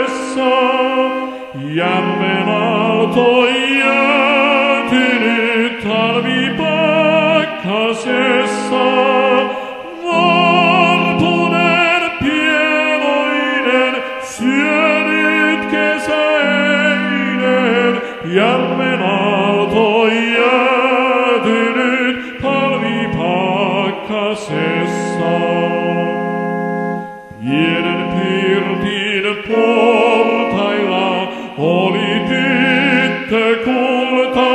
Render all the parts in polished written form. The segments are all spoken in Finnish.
pakasessa, järven aaltoon jäätynyt talvipakkasessa. Varpunen pieloinen, syönyt kesäinen, järven aaltoon jäätynyt talvipakkasessa. Pienen pirtin portailla oli tyttö kulta.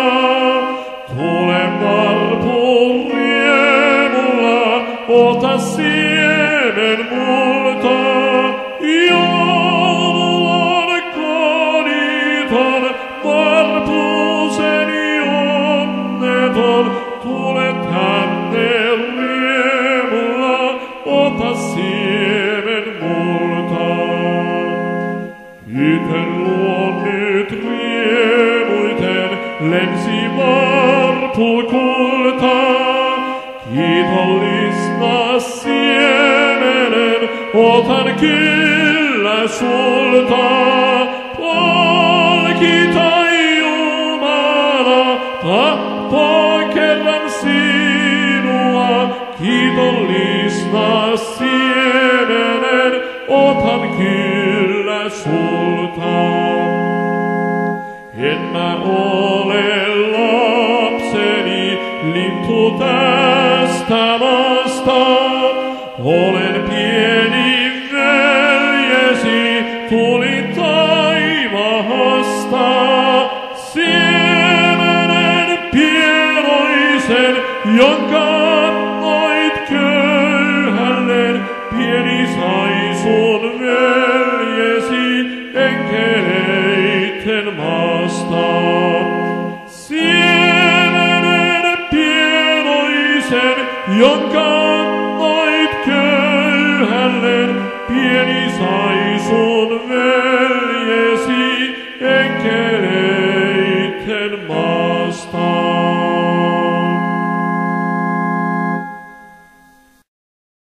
Tule varpun riemulla, ota siemen multa. Joulun koditon, varpuseni onneton. Tule tänne riemulla, ota siemen multa. Tytön luo nyt riemuiten lensi varpukulta. Kiitollisena siemenen otan kyllä sulta. Palkitai Jumala, tappaa kerran sinua. Kiitollisena siemenen otan kyllä sulta. En mä ole lapseni lintu tästä maasta. Olen pieni veljesi, tulin taivaasta. Siemenen pieloisen, jonka annoit köyhälle, pieni sai sun veljesi enkeleitten maasta. Siemenen pieloisen, jonka